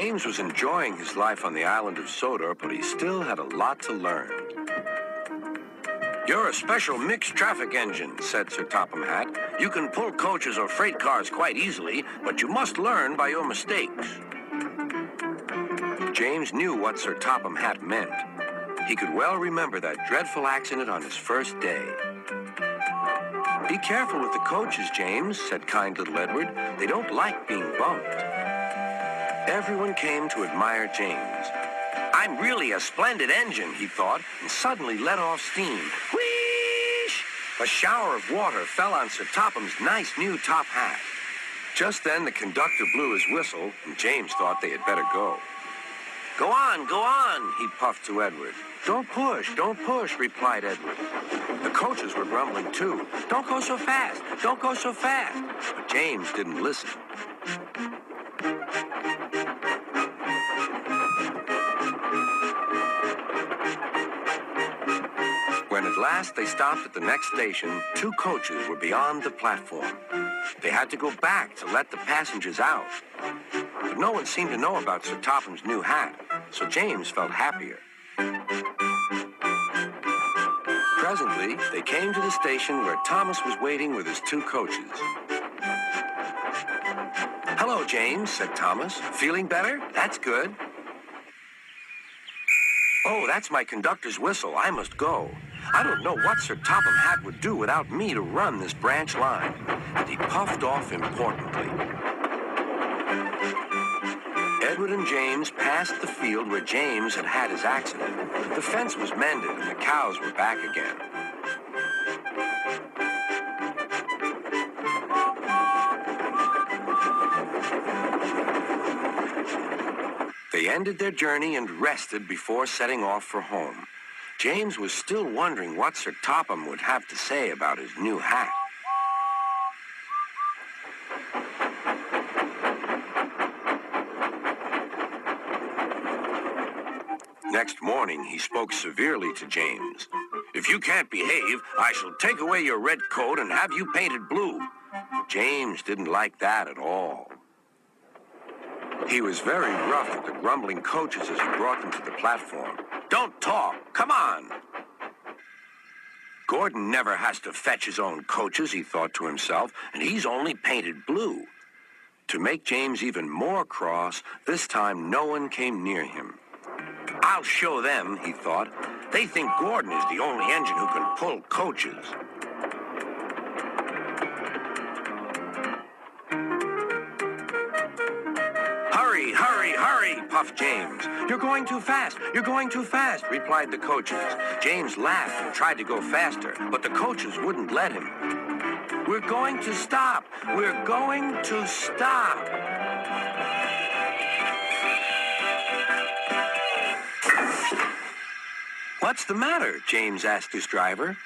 James was enjoying his life on the island of Sodor, but he still had a lot to learn. "You're a special mixed traffic engine," said Sir Topham Hatt. "You can pull coaches or freight cars quite easily, but you must learn by your mistakes." James knew what Sir Topham Hatt meant. He could well remember that dreadful accident on his first day. "Be careful with the coaches, James," said kind little Edward. "They don't like being bumped." Everyone came to admire James. "I'm really a splendid engine," he thought, and suddenly let off steam. Whoosh! A shower of water fell on Sir Topham's nice new top hat. Just then the conductor blew his whistle, and James thought they had better go. Go on, he puffed to Edward. Don't push, replied Edward. The coaches were grumbling too. Don't go so fast, don't go so fast. But James didn't listen. When at last they stopped at the next station, 2 coaches were beyond the platform. They had to go back to let the passengers out. But no one seemed to know about Sir Topham's new hat, so James felt happier. Presently, they came to the station where Thomas was waiting with his 2 coaches. "Hello, James," said Thomas. "Feeling better? That's good." "Oh, that's my conductor's whistle. I must go. I don't know what Sir Topham Hatt would do without me to run this branch line." And he puffed off importantly. Edward and James passed the field where James had had his accident. The fence was mended and the cows were back again. They ended their journey and rested before setting off for home. James was still wondering what Sir Topham would have to say about his new hat. Next morning, he spoke severely to James. "If you can't behave, I shall take away your red coat and have you painted blue." James didn't like that at all. He was very rough with the grumbling coaches as he brought them to the platform. "Don't talk. Come on." Gordon never has to fetch his own coaches, he thought to himself, and he's only painted blue. To make James even more cross, this time no one came near him. "I'll show them," he thought. "They think Gordon is the only engine who can pull coaches." Hurry, puffed James. You're going too fast, replied the coaches. James laughed and tried to go faster, but the coaches wouldn't let him. We're going to stop. "What's the matter?" James asked his driver.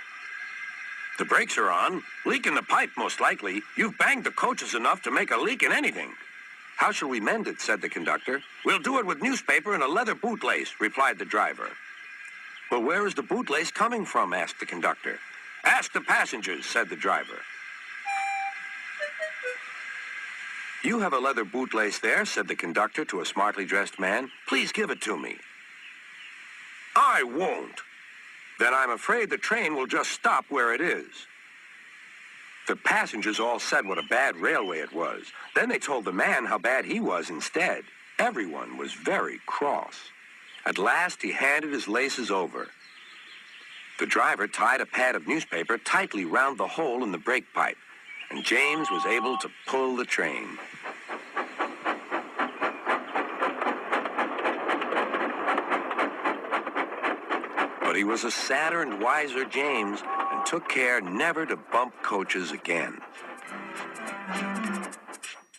"The brakes are on. Leak in the pipe, most likely. You've banged the coaches enough to make a leak in anything." "How shall we mend it?" said the conductor. "We'll do it with newspaper and a leather bootlace," replied the driver. "Well, where is the bootlace coming from?" asked the conductor. "Ask the passengers," said the driver. "You have a leather bootlace there," said the conductor to a smartly dressed man. "Please give it to me." "I won't." "Then I'm afraid the train will just stop where it is." The passengers all said what a bad railway it was. Then they told the man how bad he was instead. Everyone was very cross. At last, he handed his laces over. The driver tied a pad of newspaper tightly round the hole in the brake pipe, and James was able to pull the train. But he was a sadder and wiser James, and took care never to bump coaches again.